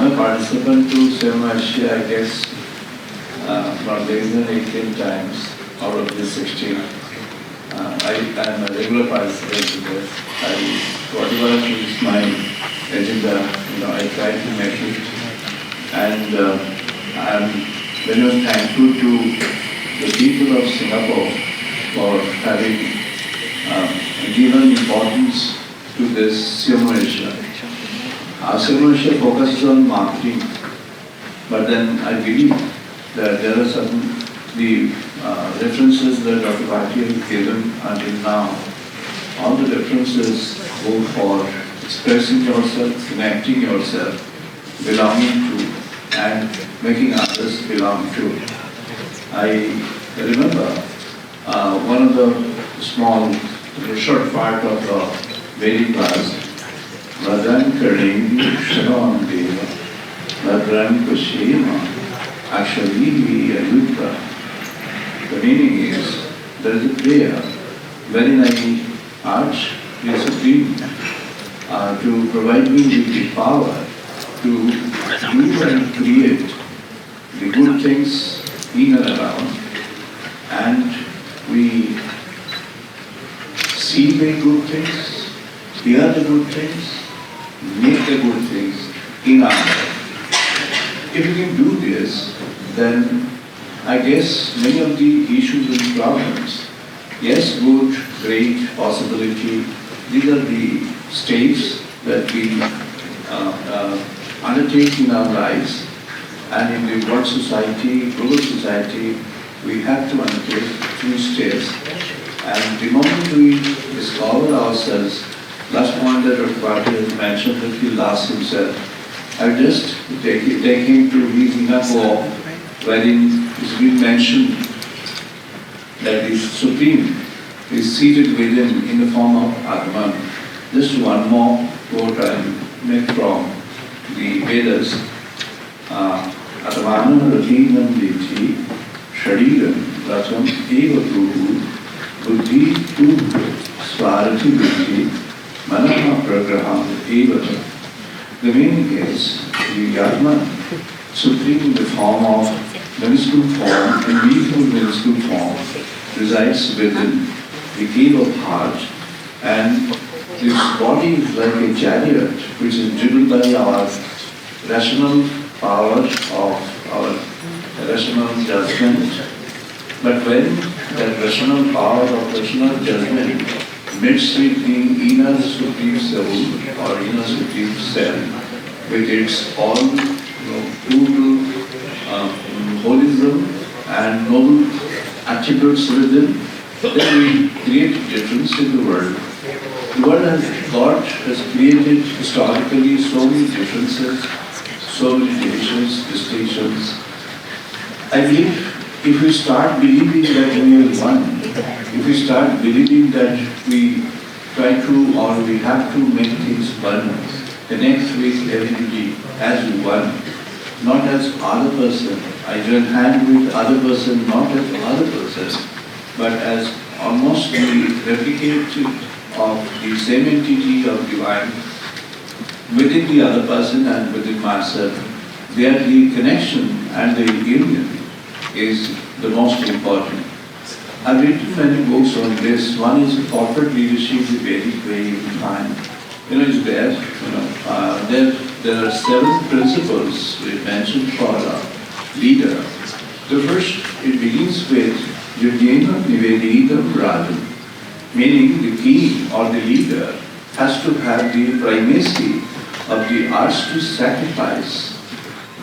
I'm a participant to CMO, I guess, from days and 18 times out of the 16. I am a regular participant to this. Whatever is my agenda, I try to make it. And I'm very much thankful to the people of Singapore for having given importance to this CMO issue. Our CMO issue focuses on marketing, but then I believe that there are certain references that Dr. Bharti has given until now. All the references go for expressing yourself, connecting yourself, belonging to, and making others belong to. I remember one of the short part of the Vedic class, Vadran Karingi Sharon Deva, Vadran Kushima, Akshalihi Ayutra. The meaning is, there is a prayer, wherein I urge the Supreme to provide me with the power to do and create the good things in and around, and we see the good things, hear the good things, make the good things in our life. If we can do this, then I guess many of the issues and problems, yes, good, great, possibility, these are the states that we undertake in our lives, and in the world society, global society, we have to undertake two states. And the moment we discover ourselves, last point that Dr. Bharti has mentioned, that he lost himself, I just take him to his inner core, wherein it's been mentioned that the Supreme is seated within in the form of Atman. Just one more quote I'll make from the Vedas. Atmanam ratinam viti shariram rasam eva guru buddhi tu swarati buddhi manama pragraham eva. The meaning is the Atman, Supreme in the form of minuscule form, invisible minuscule form, resides within the cave of heart, and this body is like a chariot which is driven by our rational power of our rational judgment. But when that rational power of rational judgment meets with the inner supreme soul or inner supreme self, with its all total holism and noble attributes within, then we create difference in the world. The world God has created historically so many differences, so many divisions, distinctions. I believe if we start believing that we are one, if we start believing that we try to or we have to make things one, connect with everybody as one, not as other person. I join hand with other person, not as other person, but as almost the replicate of the same entity of divine within the other person and within myself. There the connection and the union is the most important. I've written many books on this. One is corporate leadership, the Vedic way you find. Is there. There are 7 principles we mentioned for a leader. The first, it begins with Yudhena Nivedidam Rajam, meaning the king or the leader has to have the primacy of the arts to sacrifice.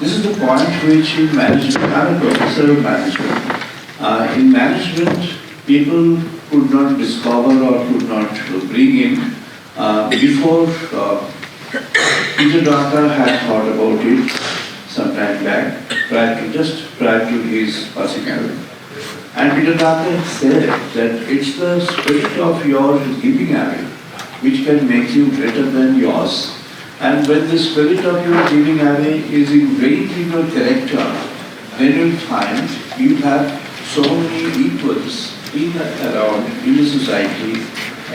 This is the point which in management, I'm a professor of management. In management, people could not discover or could not bring in before Peter Drucker had thought about it some time back, prior to his passing away. And Peter Drucker said that it's the spirit of your giving away which can make you greater than yours. And when the spirit of your giving away is ingrained in your character, then you'll find you have so many equals in and around, in the society,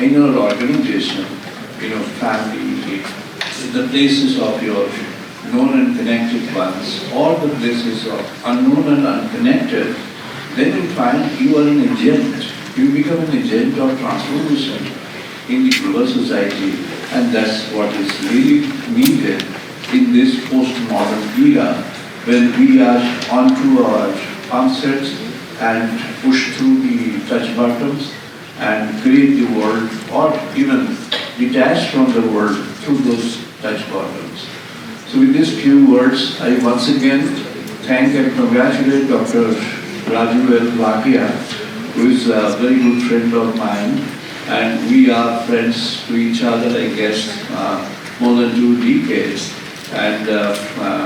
in your organization, in your family, in the places of your known and connected ones, or the places of unknown and unconnected, then you find you are an agent. You become an agent of transformation in the global society, and that's what is really needed in this postmodern era, when we are onto our concepts and push through the touch buttons and create the world, or even detach from the world through those touch buttons. So with these few words, I once again thank and congratulate Dr. Raju L. Vakia, who is a very good friend of mine, and we are friends to each other, I guess, more than 2 decades. And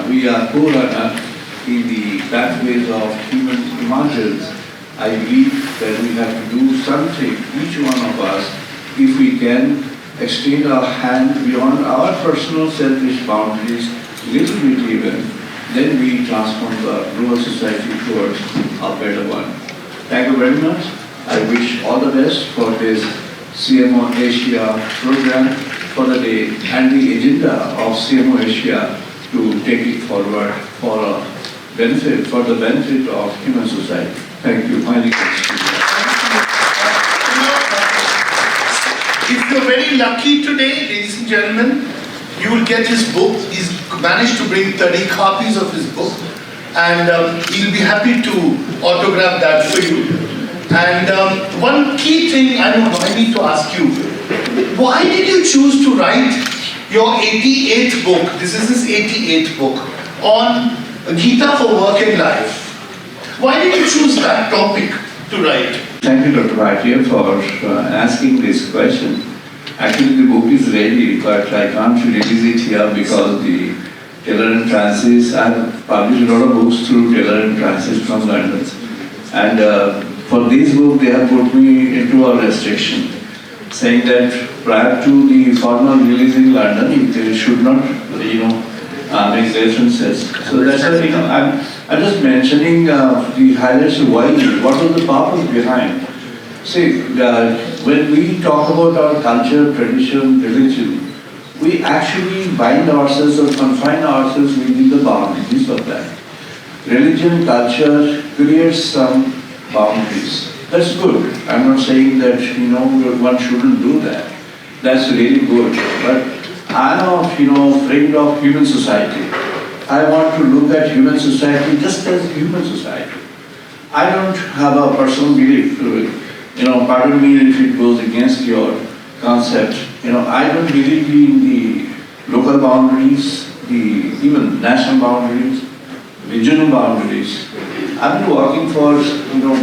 we are co-runner in the pathways of human emergence. I believe that we have to do something, each one of us, if we can extend our hand beyond our personal selfish boundaries, little bit even, then we transform the global society towards a better one. Thank you very much. I wish all the best for this CMO Asia program for the day and the agenda of CMO Asia to take it forward for the benefit of human society. Thank you. My request. If you're very lucky today, ladies and gentlemen, you will get his book. He's managed to bring 30 copies of his book, and he'll be happy to autograph that for you. And one key thing I need to ask you, why did you choose to write your 88th book, this is his 88th book, on Gita for Work and Life? Why did you choose that topic to write? Thank you, Dr. Bhatia, for asking this question. Actually, the book is ready, but I can't release it here because the Taylor and Francis, I have published a lot of books through Taylor and Francis from London. And for this book, they have put me into a restriction, saying that prior to the formal release in London, they should not, make references. So that's why, I'm just mentioning the highlights of why, what was the purpose behind. See, when we talk about our culture, tradition, religion, we actually bind ourselves or confine ourselves within the boundaries of that. Religion, culture creates some boundaries. That's good. I'm not saying that, one shouldn't do that. That's really good. But I'm a friend of human society. I want to look at human society just as human society. I don't have a personal belief to it. Pardon me if it goes against your concept. I don't believe in the local boundaries, the even national boundaries, regional boundaries. I've been working for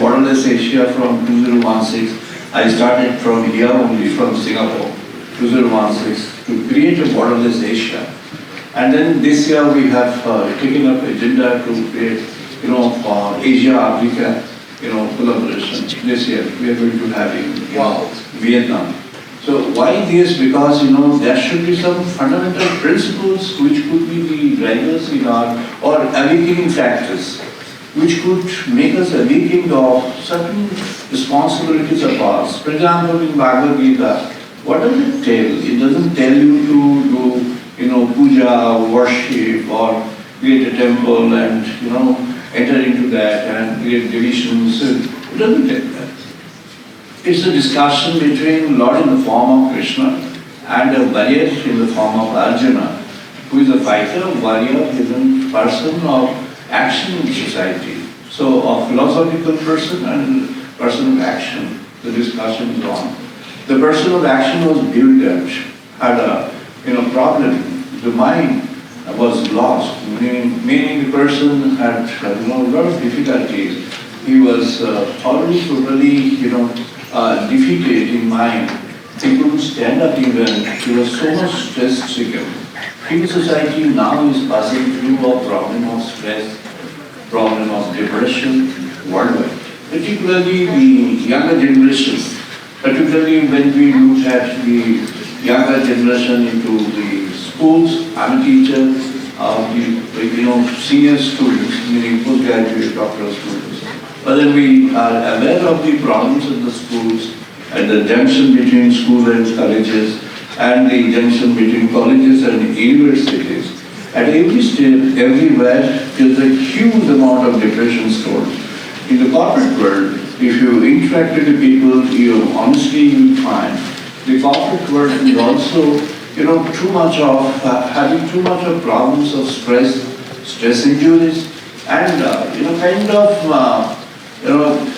Borderless Asia from 2016. I started from here only, from Singapore, 2016, to create a Borderless Asia. And then this year we have taken up agenda to create, for Asia-Africa, collaboration. This year we are going to have in Vietnam. So why this? Because there should be some fundamental principles which could be the drivers in our, or awakening factors, which could make us awakened of certain responsibilities of ours. For example, in Bhagavad Gita, what does it tell? It doesn't tell you to do, puja, worship, or create a temple and, enter into that and create divisions. It doesn't tell that. It's a discussion between Lord in the form of Krishna and a warrior in the form of Arjuna, who is a fighter, warrior, is a person of action in society. So a philosophical person and person of action, the discussion is on. The person of action was bewildered, had a problem. The mind was lost, meaning the person had a lot of difficulties. He was already totally defeated in mind. He couldn't stand up even. He was so much stress-stricken. Human society now is passing through a problem of stress, problem of depression worldwide. Particularly the younger generation. Particularly when we look at the younger generation into the schools. I'm a teacher of the senior students, meaning postgraduate doctoral students. But then we are aware of the problems in the schools and the junction between school and colleges and the junction between colleges and universities. At every step, everywhere, there's a huge amount of depression stored. In the corporate world, if you interact with the people, honestly you will find the corporate world is also, too much of having too much of problems of stress injuries, and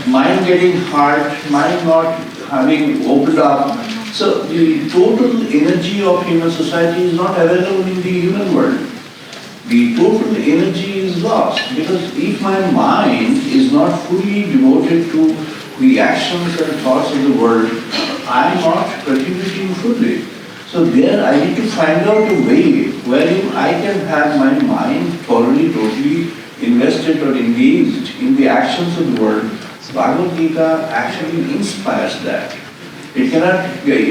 mind getting hard, mind not having opened up. So the total energy of human society is not available in the human world. The total energy is lost, because if my mind is not fully devoted to the actions and thoughts of the world, I am not contributing fully. So there I need to find out a way wherein I can have my mind thoroughly, totally invested or engaged in the actions of the world. Bhagavad Gita actually inspires that. It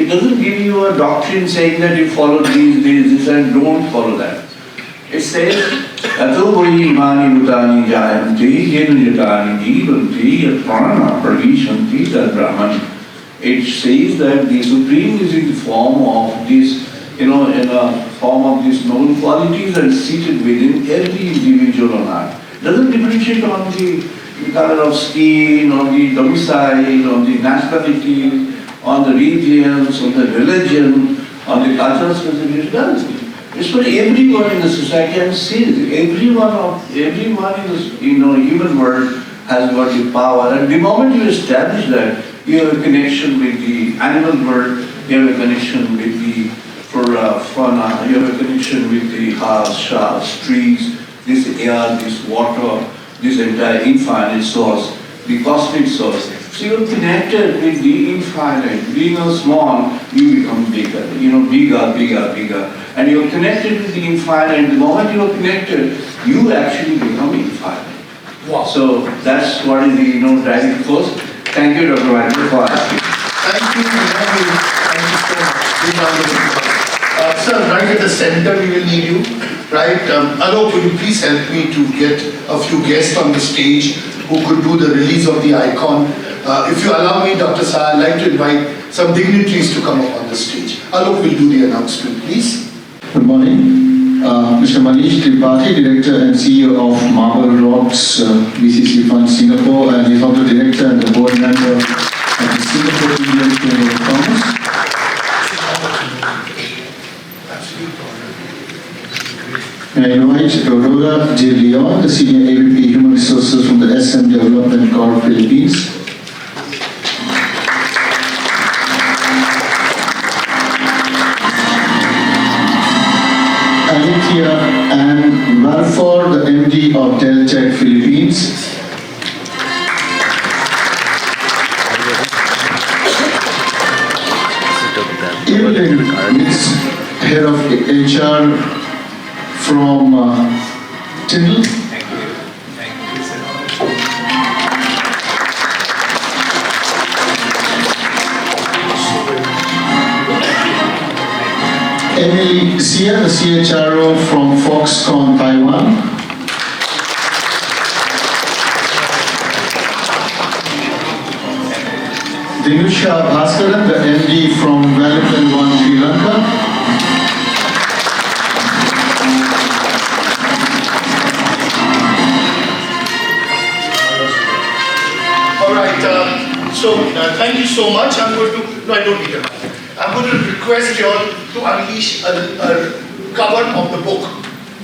doesn't give you a doctrine saying that you follow this, and don't follow that. It says, Ato voi imani bhutani jayanti, yenu jatani jivanti, yat prana pravishanti tad brahman. It says that the Supreme is in the form of this, in a form of these noble qualities and seated within every individual on earth. It doesn't differentiate on the color of skin, on the domicile, on the nationality, on the regions, on the religion, on the cultural specifications. It's for everyone in the society, and sees everyone in the human world has got the power. And the moment you establish that, you have a connection with the animal world, you have a connection with the fauna, you have a connection with the herbs, trees, this air, this water, this entire infinite source, the cosmic source. So you're connected with the infinite. Being a small, you become bigger, bigger. And you're connected with the infinite. The moment you're connected, you actually become infinite. Wow. So that's what is the driving force. Thank you, Dr. Vaidya, for asking. Thank you so much. Sir, right at the center we will need you. Right? Alok, would you please help me to get a few guests on the stage who could do the release of the icon. If you allow me, Dr. Saha, I'd like to invite some dignitaries to come up on the stage. Alok will do the announcement, please. Good morning. Mr. Manish Tripathi, Director and CEO of Marble Rocks VCC Fund Singapore, and he's also Director and the Board Member of the Singapore Indian Chamber of Commerce. May I invite Aurora J. Leon, the Senior AVP Human Resources from the SM Development Corp Philippines. Alithia Ann Walford, the MD of Deltec Philippines. Evelyn Mix, Head of HR from Tyndall. Emily Xia, the CHRO from Foxconn, Taiwan. Dinusha Bhaskaran, the MD from Wellington One, Sri Lanka. Thank you so much. I'm going to, no, I don't need a mic. I'm going to request you all to unleash a cover of the book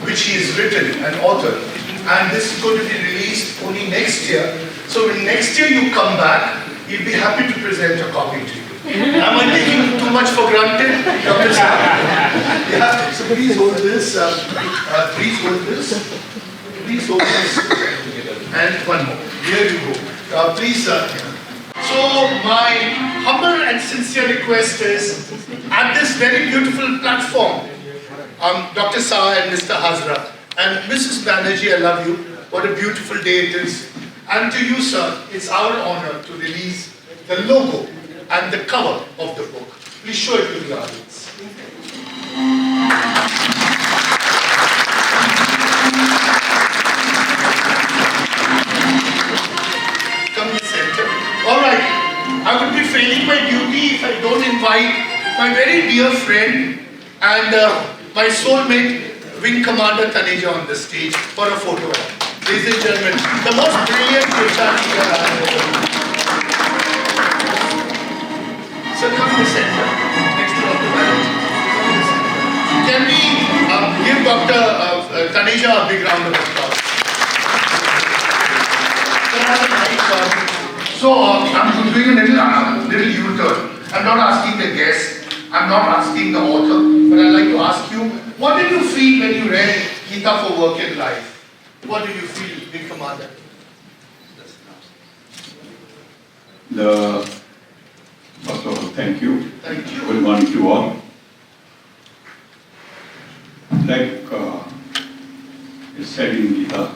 which he has written and authored. And this is going to be released only next year. So when next year you come back, he'll be happy to present a copy to you. Am I taking too much for granted? Dr. Yeah, so please hold this. Please hold this. Please hold this. And one more. Here you go. Please, So my humble and sincere request is, at this very beautiful platform, Dr. Saha and Mr. Hazra, and Mrs. Banerjee, I love you. What a beautiful day it is. And to you, sir, it's our honor to release the logo and the cover of the book. Please show it to the audience. Alright, I would be failing my duty if I don't invite my very dear friend and my soulmate, Wing Commander Taneja on the stage for a photo op. Ladies and gentlemen, the most brilliant HR leader I have ever known. So come to the center, next to Dr. Banerjee. Come to the center. Can we give Dr. Taneja a big round of applause? So I'm doing a little U-turn. I'm not asking the guest, I'm not asking the author, but I'd like to ask you, what did you feel when you read Gita for Work and Life? What did you feel, Big Commander? First of all, thank you. Thank you. Good morning to all. Like it's said in Gita,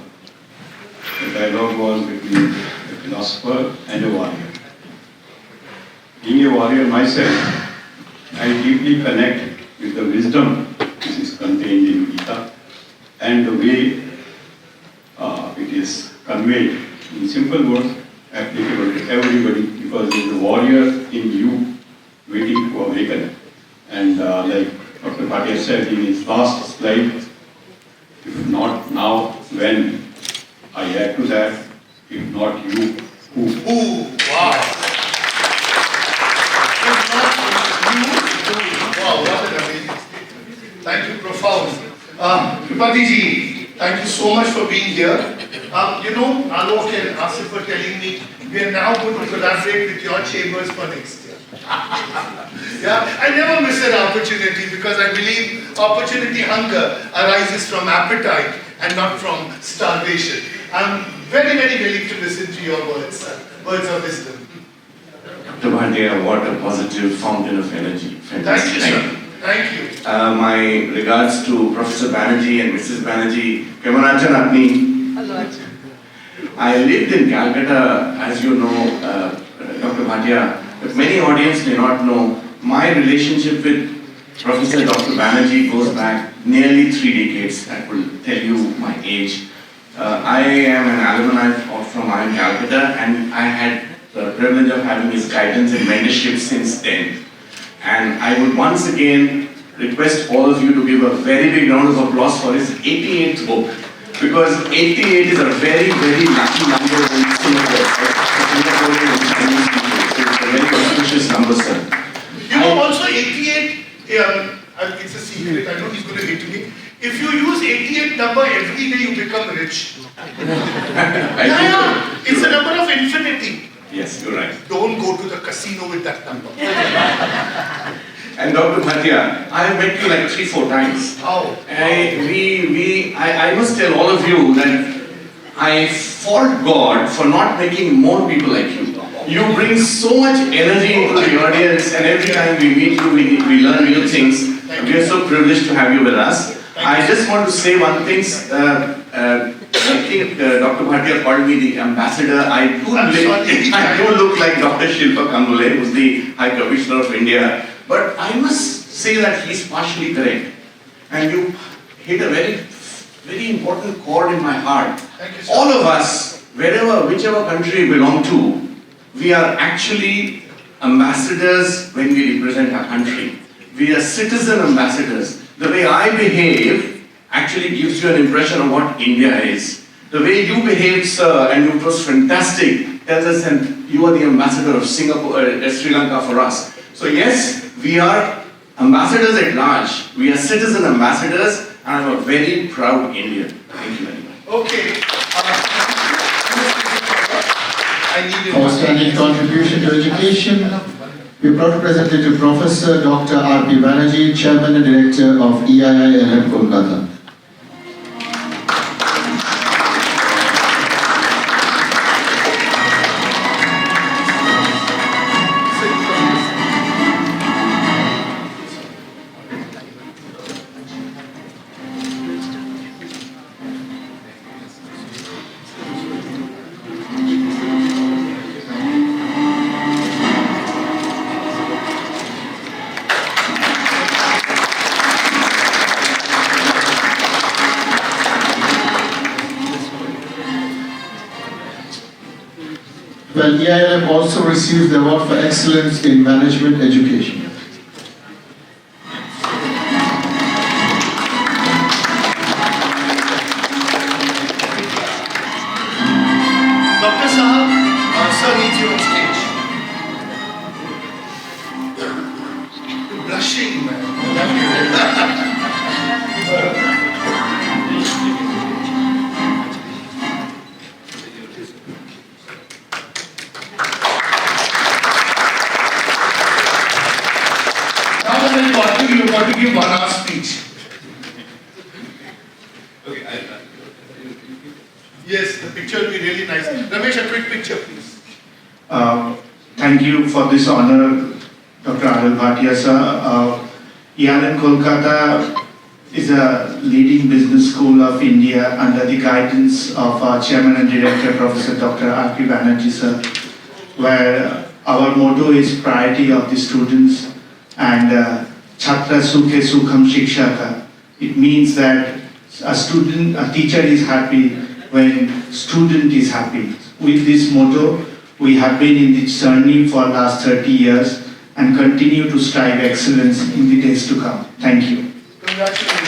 the dialogue was between a philosopher and a warrior. Being a warrior myself, I deeply connect with the wisdom which is contained in Gita and the way it is conveyed in simple words, applicable to everybody, because there is a warrior in you waiting to awaken. And like Dr. Bhatia said in his last slide, if not now, when? I add to that, if not you, who? Ooh, wow. If not you, wow, what an amazing statement. Thank you, profound. Tripathi ji, thank you so much for being here. You know, Alok and Asif were telling me, we are now going to collaborate with your chambers for next year. Yeah, I never miss an opportunity because I believe opportunity hunger arises from appetite and not from starvation. I'm very, very willing to listen to your words, words of wisdom. Dr. Bhatia, what a positive fountain of energy. Fantastic. Thank you, sir. Thank you. My regards to Professor Banerjee and Mrs. Banerjee. Kemanachan Apni. I lived in Calcutta, as you know, Dr. Bhatia, but many audience may not know, my relationship with Professor Dr. Banerjee goes back nearly 3 decades. That will tell you my age. I am an alumni from IIM Calcutta, and I had the privilege of having his guidance and mentorship since then. And I would once again request all of you to give a very big round of applause for his 88th book. Because 88 is a very, very lucky number in Singapore. It's a very auspicious number, sir. You know, also 88, it's a secret, I know he's going to hit me. If you use 88 number every day, you become rich. Yeah, it's a number of infinity. Yes, you're right. Don't go to the casino with that number. And Dr. Bhatia, I have met you like 3-4 times. Oh. I must tell all of you that I fault God for not making more people like you. You bring so much energy into the audience, and every time we meet you, we learn new things. We are so privileged to have you with us. I just want to say one thing. I think Dr. Bhatia called me the ambassador. I do look like Dr. Shilpa Kambule, who's the High Commissioner of India. But I must say that he's partially correct. And you hit a very, very important chord in my heart. All of us, whichever country we belong to, we are actually ambassadors when we represent our country. We are citizen ambassadors. The way I behave actually gives you an impression of what India is. The way you behaved, sir, and it was fantastic, tells us that you are the ambassador of Singapore, Sri Lanka for us. So yes, we are ambassadors at large. We are citizen ambassadors, and I'm a very proud Indian. Thank you very much. Okay. Outstanding contribution to education. We are proud to present it to Professor Dr. R.P. Banerjee, Chairman and Director of EIILM Kolkata. Well, EILM also received the award for excellence in management education. Yes, the picture will be really nice. Ramesh, a quick picture, please. Thank you for this honor, Dr. Adil Bhatia sir. ERN Kolkata is a leading business school of India under the guidance of our Chairman and Director, Professor Dr. R.P. BANERJEE sir, where our motto is priority of the students and Chhatra Sukhe Sukham Shikshaka. It means that a teacher is happy when student is happy. With this motto, we have been in this journey for last 30 years and continue to strive excellence in the days to come. Thank you. Congratulations.